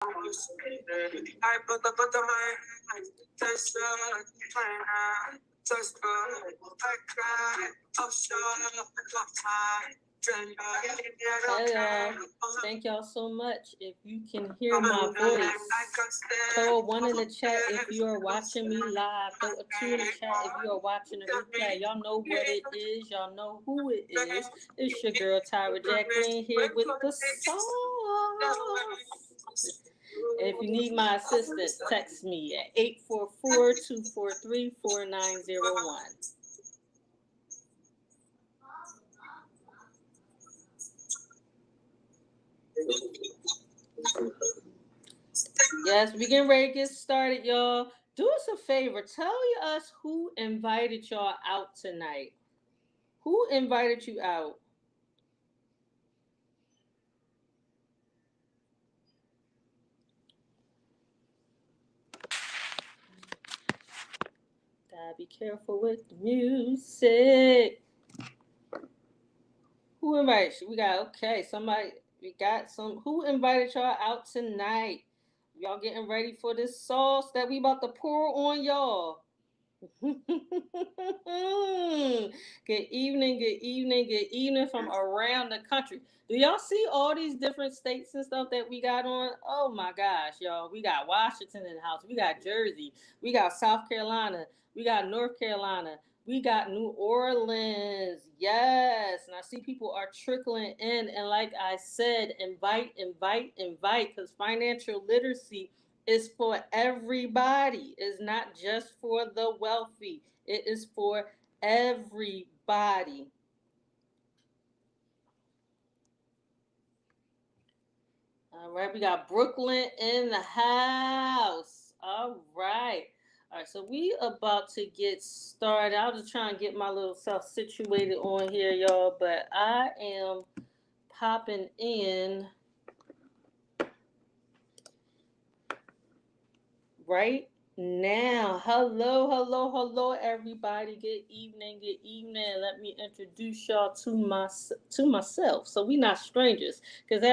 I put the mind, just just I cry, Hello. Thank y'all so much. If you can hear my voice, throw a 1 in the chat if you are watching me live. Throw a 2 in the chat if you are watching the replay. Y'all know what it is. Y'all know who it is. It's your girl Tyra Jacqueline here with the song. And if you need my assistance, text me at 844-243-4901. Yes, we getting ready to get started, y'all. Do us a favor. Tell us who invited y'all out tonight. Who invited you out? Gotta be careful with the music. Who invited you? We got some. Who invited y'all out tonight? Y'all getting ready for this sauce that we about to pour on y'all. Good evening, good evening, good evening from around the country. Do y'all see all these different states and stuff that we got on? Oh my gosh, y'all. We got Washington in the house. We got Jersey. We got South Carolina. We got North Carolina. We got New Orleans. Yes. And I see people are trickling in. And like I said, invite, invite, invite, because financial literacy is for everybody. It's not just for the wealthy. It is for everybody. All right, we got Brooklyn in the house. All right. All right, so we about to get started. I'll just try and get my little self situated on here, y'all, but I am popping in right now. Hello, hello, hello, everybody. Good evening, good evening. Let me introduce y'all to myself, so we not strangers. Because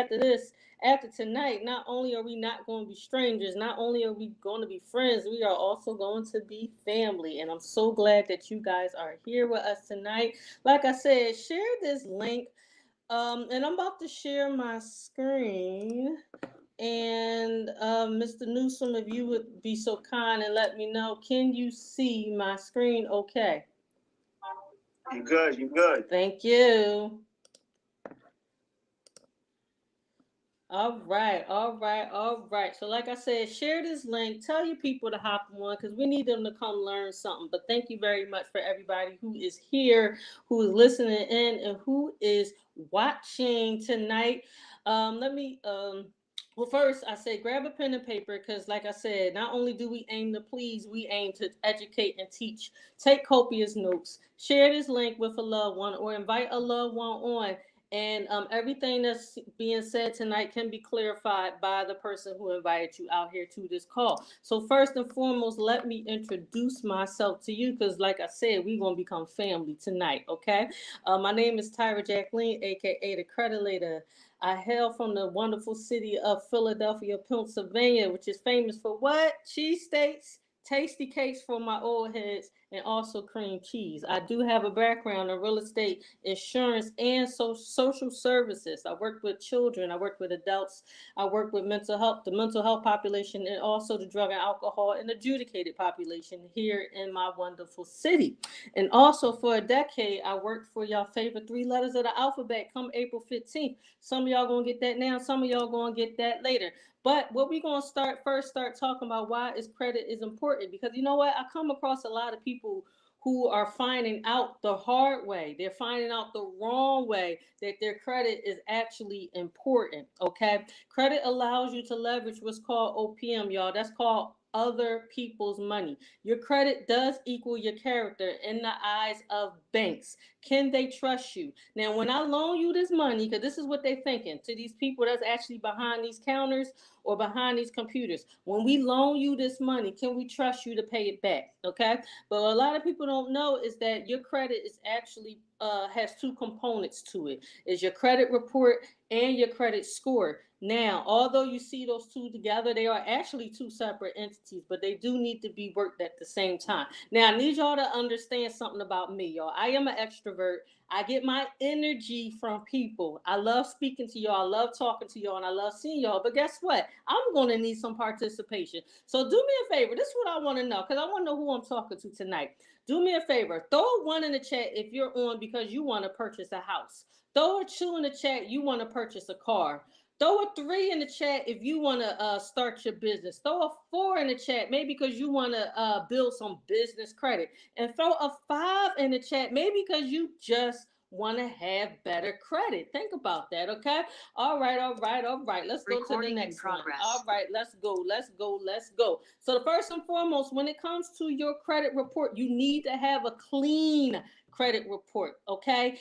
after tonight, not only are we not going to be strangers, not only are we going to be friends, we are also going to be family. And I'm so glad that you guys are here with us tonight. Like I said, share this link. And I'm about to share my screen. And Mr. Newsom, if you would be so kind and let me know, can you see my screen okay? You good, you good. Thank you. All right, all right, all right. So like I said, share this link. Tell your people to hop on because we need them to come learn something. But thank you very much for everybody who is here, who is listening in, and who is watching tonight. Let me well, first, I say grab a pen and paper because, like I said, not only do we aim to please, we aim to educate and teach. Take copious notes. Share this link with a loved one or invite a loved one on. And everything that's being said tonight can be clarified by the person who invited you out here to this call. So first and foremost, let me introduce myself to you because, like I said, we're going to become family tonight, okay? My name is Tyra Jacqueline, a.k.a. the Credit Later. I hail from the wonderful city of Philadelphia, Pennsylvania, which is famous for what? Cheesesteaks, tasty cakes for my old heads, and also cream cheese. I do have a background in real estate, insurance, and social services. I worked with children, I worked with adults, I worked with the mental health population, and also the drug and alcohol and adjudicated population here in my wonderful city. And also for a decade, I worked for y'all favorite three letters of the alphabet come April 15th. Some of y'all gonna get that now, some of y'all gonna get that later. But what we gonna start talking about why is credit is important because you know what? I come across a lot of people who are finding out the hard way. They're finding out the wrong way that their credit is actually important. Okay. Credit allows you to leverage what's called OPM, y'all. That's called other people's money. Your credit does equal your character in the eyes of banks. Can they trust you? Now, when I loan you this money, because this is what they're thinking to these people that's actually behind these counters or behind these computers. When we loan you this money, can we trust you to pay it back? Okay. But what a lot of people don't know is that your credit is actually has two components to it. Is your credit report and your credit score. Now, although you see those two together, they are actually two separate entities, but they do need to be worked at the same time. Now, I need y'all to understand something about me, y'all. I am an extrovert. I get my energy from people. I love speaking to y'all. I love talking to y'all, and I love seeing y'all. But guess what? I'm going to need some participation. So do me a favor. This is what I want to know, because I want to know who I'm talking to tonight. Do me a favor. Throw a 1 in the chat if you're on because you want to purchase a house. Throw a 2 in the chat, you want to purchase a car. Throw a 3 in the chat if you want to start your business. Throw a 4 in the chat, maybe because you want to build some business credit. And throw a 5 in the chat, maybe because you just want to have better credit. Think about that, okay? All right. Let's go to the next one. All right, let's go. So the first and foremost, when it comes to your credit report, you need to have a clean credit report, okay?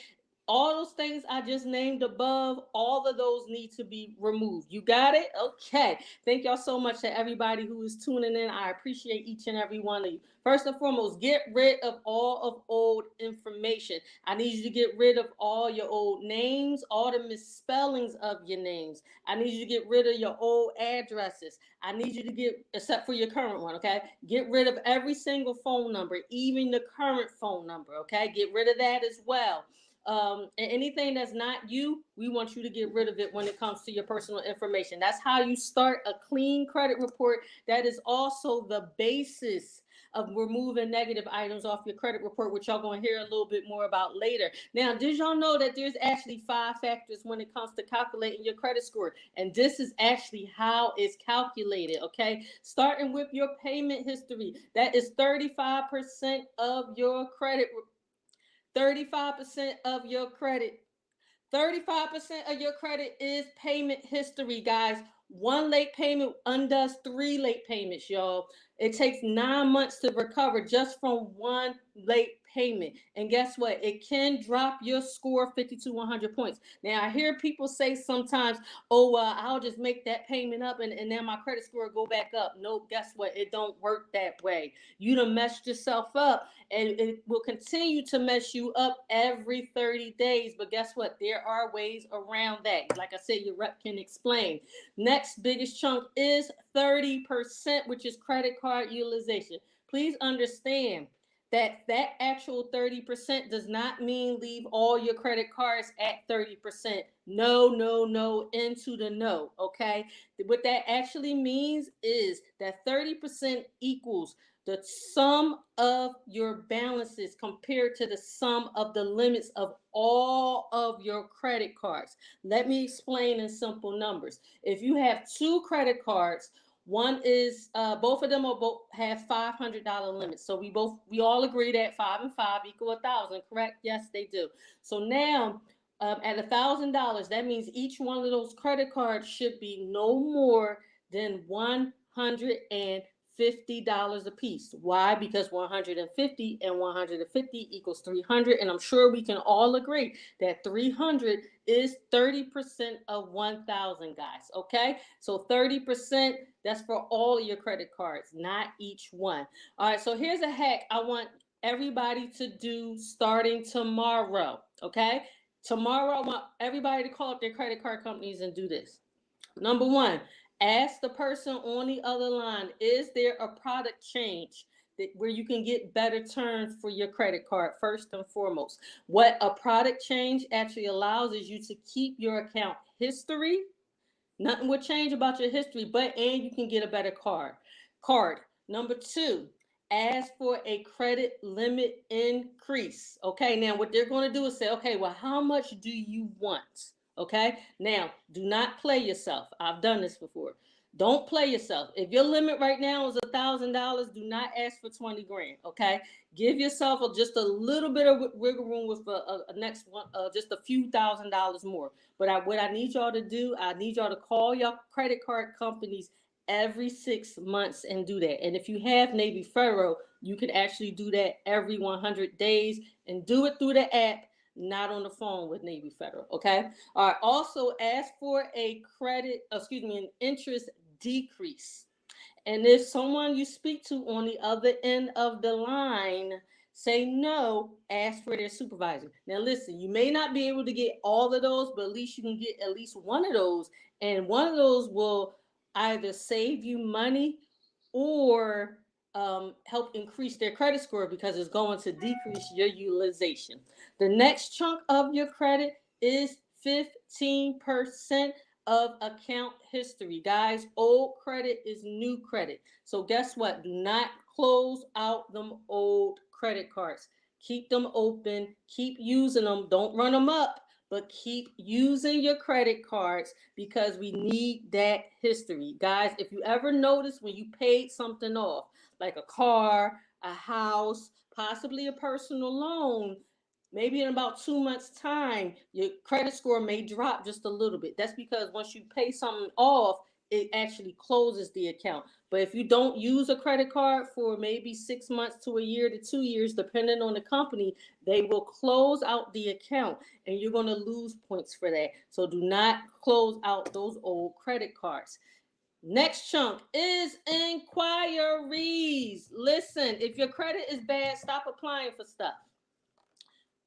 All those things I just named above, all of those need to be removed. You got it? Okay. Thank y'all so much to everybody who is tuning in. I appreciate each and every one of you. First and foremost, get rid of all of old information. I need you to get rid of all your old names, all the misspellings of your names. I need you to get rid of your old addresses. I need you to get, except for your current one, okay? Get rid of every single phone number, even the current phone number, okay? Get rid of that as well. And anything that's not you, we want you to get rid of it when it comes to your personal information. That's how you start a clean credit report. That is also the basis of removing negative items off your credit report, which y'all gonna hear a little bit more about later. Now, did y'all know that there's actually 5 factors when it comes to calculating your credit score? And this is actually how it's calculated, okay? Starting with your payment history. That is 35% of your credit 35% of your credit. 35% of your credit is payment history, guys. 1 late payment undoes 3 late payments, y'all. It takes 9 months to recover just from 1 late payment. And guess what? It can drop your score 50 to 100 points. Now, I hear people say sometimes, oh, I'll just make that payment up and then my credit score go back up. Nope, guess what? It don't work that way. You done messed yourself up, and it will continue to mess you up every 30 days. But guess what? There are ways around that. Like I said, your rep can explain. Next biggest chunk is 30%, which is credit card utilization. Please understand that actual 30% does not mean leave all your credit cards at 30%. No, into the no, okay? What that actually means is that 30% equals the sum of your balances compared to the sum of the limits of all of your credit cards. Let me explain in simple numbers. If you have 2 credit cards, one is both of them are both have $500 limits. So we all agree that 5 and 5 equal 1,000, correct? Yes, they do. So now at $1,000, that means each one of those credit cards should be no more than $150 a piece. Why? Because 150 and 150 equals 300, and I'm sure we can all agree that 300 is 30% of 1,000, guys. Okay, so 30%, that's for all of your credit cards, not each one. All right, so here's a hack I want everybody to do starting tomorrow. Okay, tomorrow I want everybody to call up their credit card companies and do this. Number 1, ask the person on the other line, is there a product change where you can get better terms for your credit card? First and foremost, what a product change actually allows is you to keep your account history. Nothing will change about your history, and you can get a better card. Number 2, ask for a credit limit increase. Okay, now what they're going to do is say, okay, well, how much do you want? Okay, now do not play yourself. I've done this before. Don't play yourself. If your limit right now is $1,000, do not ask for 20 grand. Okay, give yourself just a little bit of wiggle room with a next one, just a few $1,000s more. But what I need y'all to do, I need y'all to call your credit card companies every 6 months and do that. And if you have Navy Federal, you can actually do that every 100 days and do it through the app, not on the phone with Navy Federal. Okay. All right. Also, ask for an interest decrease. And if someone you speak to on the other end of the line say no, ask for their supervisor. Now, listen, you may not be able to get all of those, but at least you can get at least one of those. And one of those will either save you money or help increase their credit score because it's going to decrease your utilization. The next chunk of your credit is 15% of account history. Guys, old credit is new credit. So guess what? Do not close out them old credit cards. Keep them open, keep using them. Don't run them up, but keep using your credit cards because we need that history. Guys, if you ever notice when you paid something off, like a car, a house, possibly a personal loan, maybe in about 2 months' time, your credit score may drop just a little bit. That's because once you pay something off, it actually closes the account. But if you don't use a credit card for maybe 6 months to a year to 2 years, depending on the company, they will close out the account and you're going to lose points for that. So do not close out those old credit cards. Next chunk is inquiries. Listen, if your credit is bad, stop applying for stuff.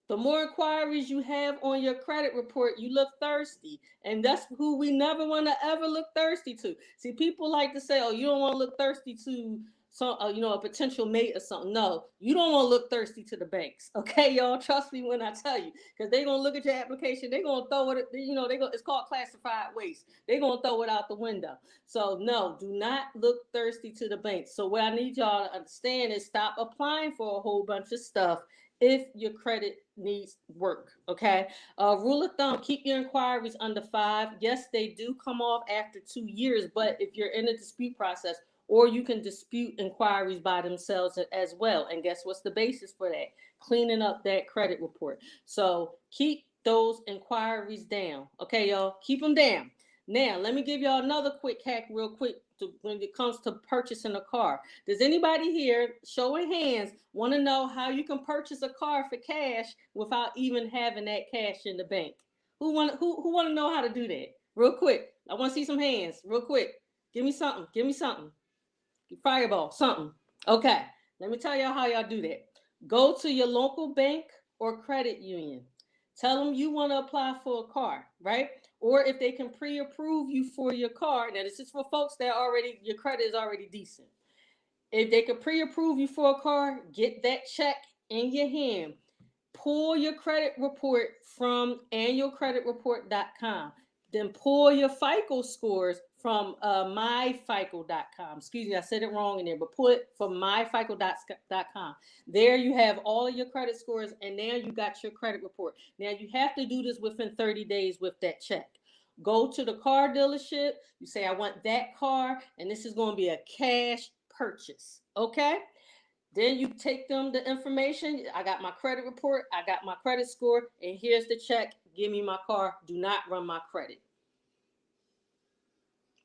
The more inquiries you have on your credit report, you look thirsty. And that's who we never want to ever look thirsty to. See, people like to say, oh, you don't want to look thirsty to some, a potential mate or something. No, you don't want to look thirsty to the banks. Okay, y'all, trust me when I tell you, because they're going to look at your application. They're going to throw it, it's called classified waste. They're going to throw it out the window. So no, do not look thirsty to the banks. So what I need y'all to understand is stop applying for a whole bunch of stuff if your credit needs work. Okay. Rule of thumb, keep your inquiries under 5. Yes, they do come off after 2 years, but if you're in a dispute process, or you can dispute inquiries by themselves as well. And guess what's the basis for that? Cleaning up that credit report. So keep those inquiries down. Okay, y'all, keep them down. Now, let me give y'all another quick hack real quick when it comes to purchasing a car. Does anybody here, showing hands, want to know how you can purchase a car for cash without even having that cash in the bank? Who want to know how to do that? Real quick. I want to see some hands real quick. Give me something. Give me something. Fireball, something. Okay. Let me tell y'all how y'all do that. Go to your local bank or credit union. Tell them you want to apply for a car, right? Or if they can pre-approve you for your car. Now, this is for folks that your credit is already decent. If they can pre-approve you for a car, get that check in your hand. Pull your credit report from annualcreditreport.com. Then pull your FICO scores from myfico.com. Excuse me, I said it wrong in there, but pull it from myfico.com. There you have all of your credit scores, and now you got your credit report. Now you have to do this within 30 days with that check. Go to the car dealership. You say, I want that car, and this is going to be a cash purchase. Okay? Then you take them the information. I got my credit report. I got my credit score. And here's the check. Give me my car. Do not run my credit.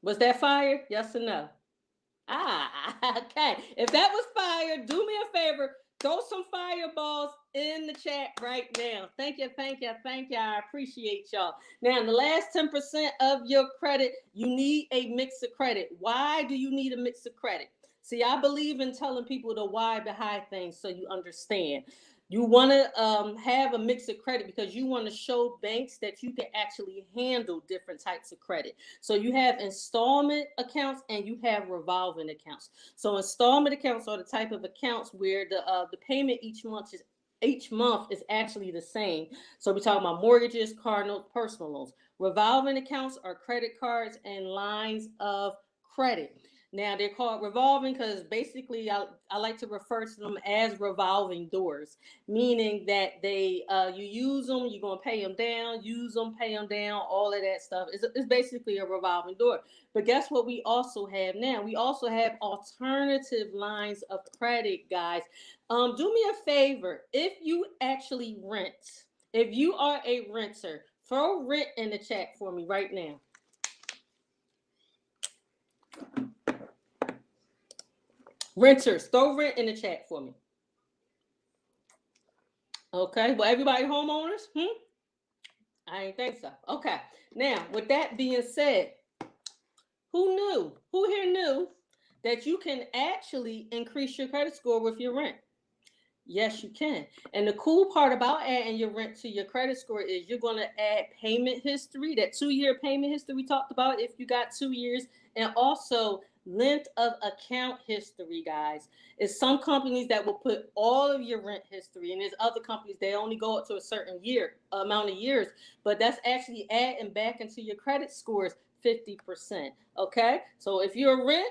Was that fire? Yes or no? Okay. If that was fire, do me a favor. Throw some fireballs in the chat right now. Thank you, thank you, thank you. I appreciate y'all. Now, in the last 10% of your credit, you need a mix of credit. Why do you need a mix of credit? See, I believe in telling people the why behind things so you understand. You want to have a mix of credit because you want to show banks that you can actually handle different types of credit. So you have installment accounts and you have revolving accounts. So installment accounts are the type of accounts where the payment each month is actually the same. So we're talking about mortgages, car notes, personal loans. Revolving accounts are credit cards and lines of credit. Now they're called revolving because basically I like to refer to them as revolving doors, meaning that you use them, you're gonna pay them down, use them, pay them down, all of that stuff. It's basically a revolving door. But guess what we also have now? We also have alternative lines of credit, guys. Do me a favor, if you actually rent, if you are a renter, throw rent in the chat for me right now. Renters, throw rent in the chat for me. Okay, well, everybody homeowners? I ain't think so. Okay, now, with that being said, who knew? Who here knew that you can actually increase your credit score with your rent? Yes, you can. And the cool part about adding your rent to your credit score is you're going to add payment history, that 2 year payment history we talked about if you got 2 years, and also length of account history, guys. It's some companies that will put all of your rent history, and there's other companies they only go up to a certain year amount of years, but that's actually adding back into your credit scores 50%. Okay, so if you're a rent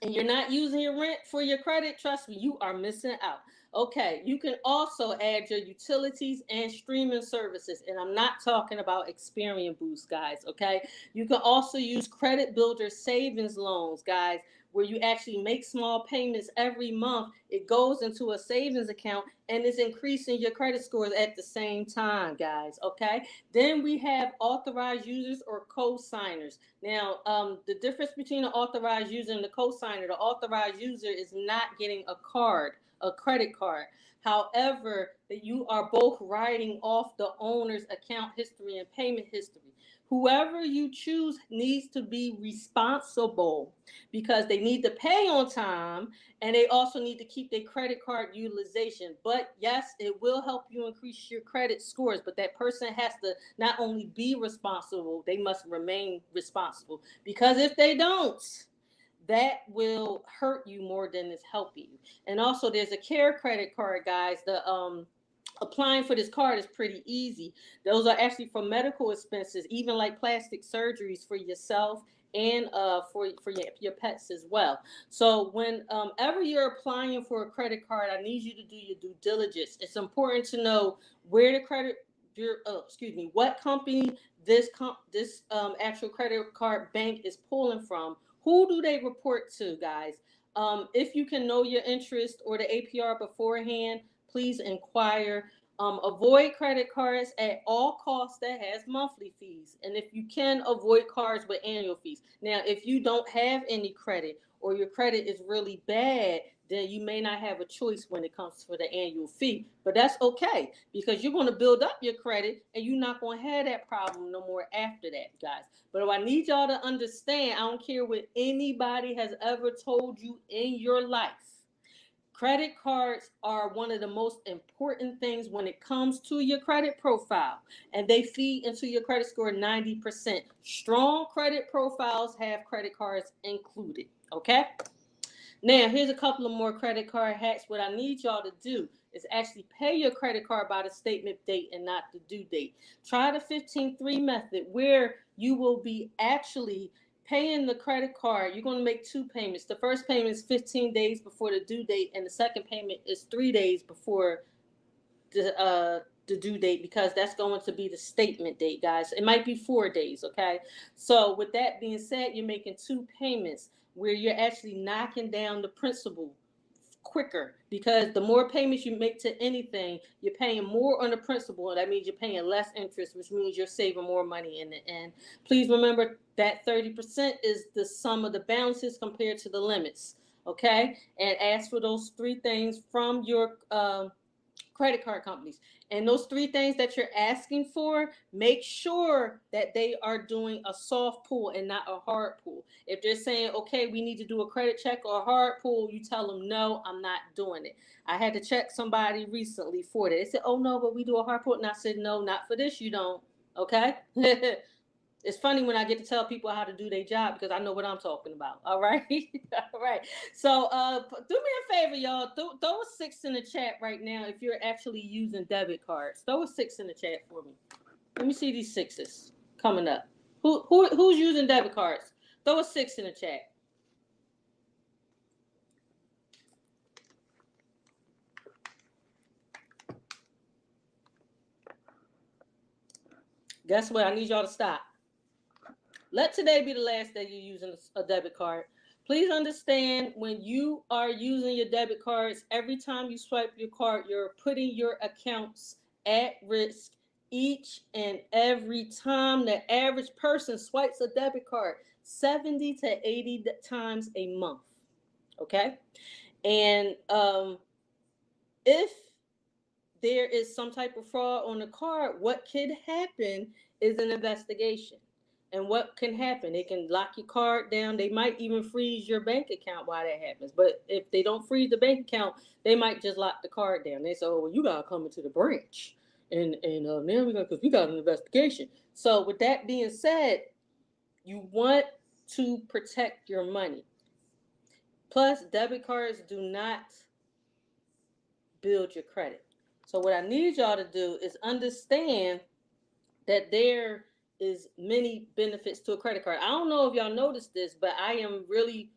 and you're not using your rent for your credit, trust me, you are missing out. Okay, you can also add your utilities and streaming services, and I'm not talking about Experian Boost, guys. Okay, you can also use Credit Builder savings loans, guys, where you actually make small payments every month. It goes into a savings account and is increasing your credit scores at the same time, guys. Okay, then we have authorized users or co-signers. Now, the difference between an authorized user and the co-signer, the authorized user is not getting a card, a credit card. However, that you are both writing off the owner's account history and payment history. Whoever you choose needs to be responsible because they need to pay on time and they also need to keep their credit card utilization. But yes, it will help you increase your credit scores, but that person has to not only be responsible, they must remain responsible. Because if they don't, that will hurt you more than it's helping you. And also there's a care credit card, guys. The applying for this card is pretty easy. Those are actually for medical expenses, even like plastic surgeries for yourself and for your pets as well. So whenever you're applying for a credit card, I need you to do your due diligence. It's important to know where the credit what company this actual credit card bank is pulling from. Who do they report to, guys? If you can know your interest or the APR beforehand, please inquire. Avoid credit cards at all costs that has monthly fees. And if you can, avoid cards with annual fees. Now, if you don't have any credit or your credit is really bad, then you may not have a choice when it comes to the annual fee. But that's okay because you're going to build up your credit and you're not going to have that problem no more after that, guys. But I need y'all to understand, I don't care what anybody has ever told you in your life. Credit cards are one of the most important things when it comes to your credit profile, and they feed into your credit score 90%. Strong credit profiles have credit cards included, okay? Now, here's a couple of more credit card hacks. What I need y'all to do is actually pay your credit card by the statement date and not the due date. Try the 15-3 method where you will be actually paying the credit card. You're going to make two payments. The first payment is 15 days before the due date, and the second payment is 3 days before the due date, because that's going to be the statement date, guys. It might be 4 days, okay? So with that being said, you're making two payments where you're actually knocking down the principal quicker, because the more payments you make to anything, you're paying more on the principal. That means you're paying less interest, which means you're saving more money in the end. Please remember that 30% is the sum of the balances compared to the limits, okay? And ask for those three things from your credit card companies. And those three things that you're asking for, make sure that they are doing a soft pull and not a hard pull. If they're saying, okay, we need to do a credit check or a hard pull, you tell them, no, I'm not doing it. I had to check somebody recently for that. They said, oh, no, but we do a hard pull. And I said, no, not for this, you don't. Okay? It's funny when I get to tell people how to do their job because I know what I'm talking about. All right. All right. So do me a favor, y'all. Throw a 6 in the chat right now if you're actually using debit cards. Throw a 6 in the chat for me. Let me see these sixes coming up. Who's using debit cards? Throw a 6 in the chat. Guess what? I need y'all to stop. Let today be the last day you're using a debit card. Please understand, when you are using your debit cards, every time you swipe your card, you're putting your accounts at risk each and every time. The average person swipes a debit card 70 to 80 times a month. Okay? And if there is some type of fraud on the card, what could happen is an investigation. And what can happen? They can lock your card down. They might even freeze your bank account while that happens. But if they don't freeze the bank account, they might just lock the card down. They say, "Oh, well, you gotta come into the branch, and now we got because we got an investigation." So with that being said, you want to protect your money. Plus, debit cards do not build your credit. So what I need y'all to do is understand that there is many benefits to a credit card. I don't know if y'all noticed this, but I am really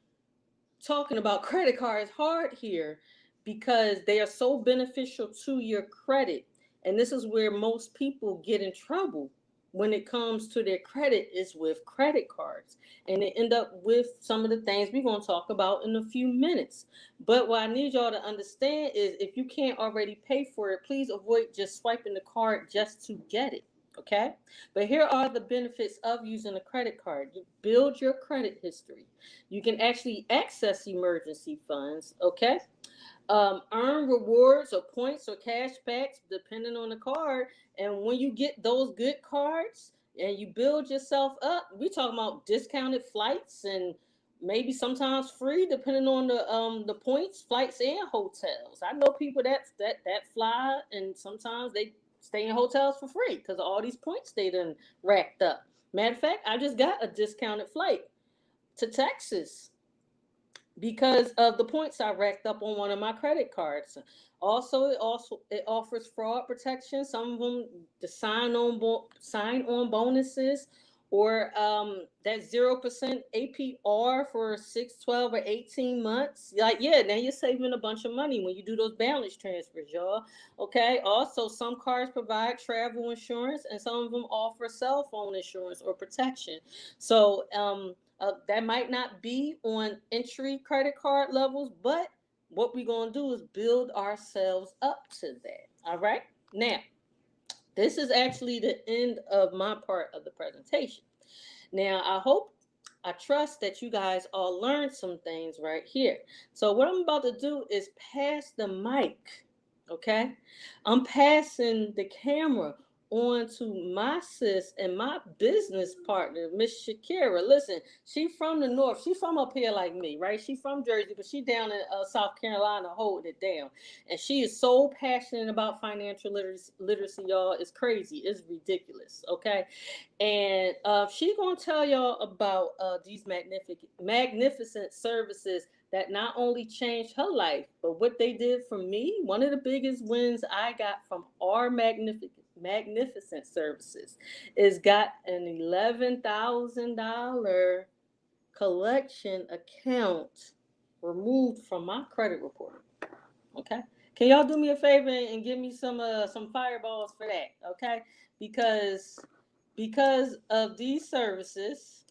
talking about credit cards hard here because they are so beneficial to your credit. And this is where most people get in trouble when it comes to their credit, is with credit cards. And they end up with some of the things we're going to talk about in a few minutes. But what I need y'all to understand is if you can't already pay for it, please avoid just swiping the card just to get it. Okay? But here are the benefits of using a credit card. You build your credit history. You can actually access emergency funds. Okay? Earn rewards or points or cash backs depending on the card. And when you get those good cards and you build yourself up, we talking about discounted flights and maybe sometimes free depending on the points, flights and hotels. I know people that fly and sometimes they stay in hotels for free because of all these points they done racked up. Matter of fact, I just got a discounted flight to Texas because of the points I racked up on one of my credit cards. Also it offers fraud protection. Some of them the sign on bonuses or that 0% APR for 6, 12, or 18 months. Like, yeah, now you're saving a bunch of money when you do those balance transfers, y'all. Okay. Also, some cards provide travel insurance and some of them offer cell phone insurance or protection. So that might not be on entry credit card levels, but what we're going to do is build ourselves up to that. All right. Now, this is actually the end of my part of the presentation. Now, I trust that you guys all learned some things right here. So what I'm about to do is pass the mic, okay? I'm passing the camera on to my sis and my business partner, Miss Shakira. Listen, she from the north. She from up here like me, right? She from Jersey, but she down in South Carolina holding it down. And she is so passionate about financial literacy, y'all. It's crazy. It's ridiculous, okay? And she's going to tell y'all about these magnificent services that not only changed her life, but what they did for me. One of the biggest wins I got from our magnificent services is got an $11,000 collection account removed from my credit report. Okay, can y'all do me a favor and give me some fireballs for that? Okay, because of these services,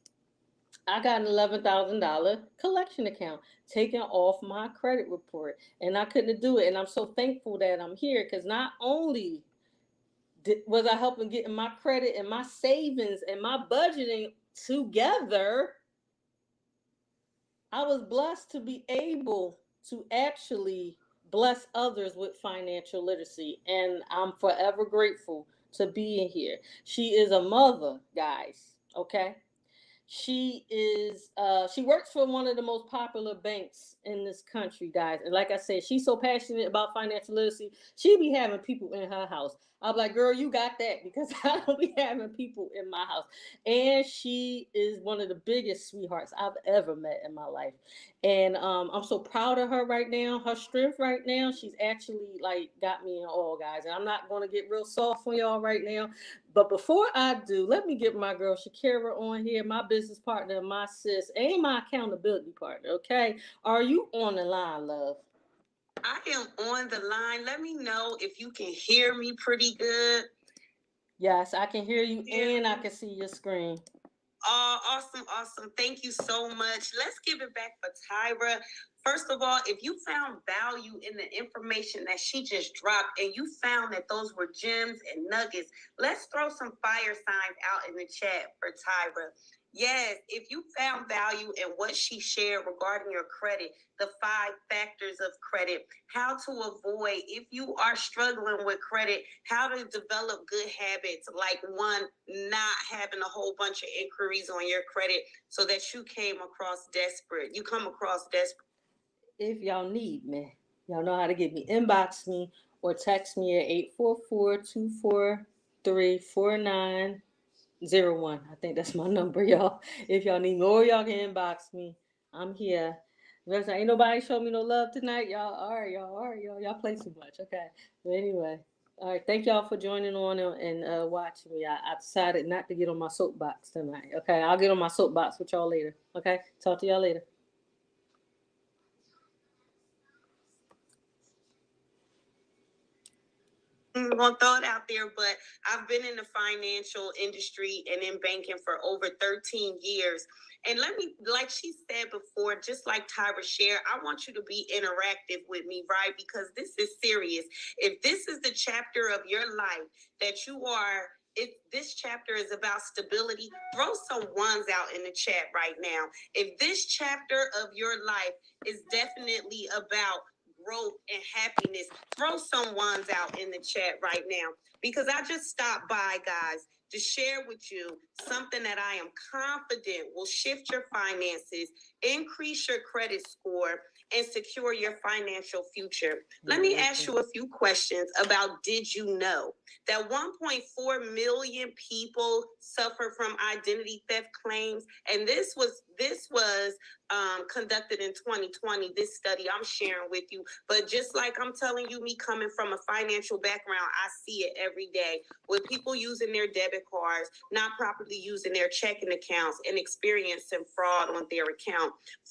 I got an $11,000 collection account taken off my credit report, and I couldn't do it. And I'm so thankful that I'm here because not only was I helping getting my credit and my savings and my budgeting together, I was blessed to be able to actually bless others with financial literacy, and I'm forever grateful to be in here. She is a mother, guys. Okay, she works for one of the most popular banks in this country, guys. And like I said, she's so passionate about financial literacy. She be having people in her house. I'm like, girl, you got that because I don't be having people in my house. And she is one of the biggest sweethearts I've ever met in my life. And I'm so proud of her right now. Her strength right now, she's actually like got me in all, guys. And I'm not going to get real soft on y'all right now. But before I do, let me get my girl Shakira on here, my business partner, my sis, and my accountability partner. Okay, are you on the line, love? I am on the line. Let me know if you can hear me pretty good. Yes, I can hear you and I can see your screen. Oh, awesome. Thank you so much. Let's give it back for Tyra. First of all, if you found value in the information that she just dropped and you found that those were gems and nuggets, let's throw some fire signs out in the chat for Tyra. Yes, if you found value in what she shared regarding your credit, the 5 factors of credit, how to avoid, if you are struggling with credit, how to develop good habits, like one, not having a whole bunch of inquiries on your credit so that you come across desperate. If y'all need me, y'all know how to get me. Inbox me or text me at 844-243-4901. I think that's my number, y'all. If y'all need me or y'all can inbox me, I'm here. Ain't nobody show me no love tonight, y'all. All right, y'all play too much. Okay. But anyway, all right. Thank y'all for joining on and watching me. I decided not to get on my soapbox tonight. Okay, I'll get on my soapbox with y'all later. Okay, talk to y'all later. I'm gonna throw it out there, but I've been in the financial industry and in banking for over 13 years. And let me, like she said before, just like Tyra shared, I want you to be interactive with me, right? Because this is serious. If this is the chapter of your life that you are, if this chapter is about stability, throw some ones out in the chat right now. If this chapter of your life is definitely about growth and happiness, throw some ones out in the chat right now, because I just stopped by, guys, to share with you something that I am confident will shift your finances, increase your credit score, and secure your financial future. Let me ask you a few questions about, did you know that 1.4 million people suffer from identity theft claims? And this was conducted in 2020, this study I'm sharing with you. But just like I'm telling you, me coming from a financial background, I see it every day with people using their debit cards, not properly using their checking accounts, and experiencing fraud on their account.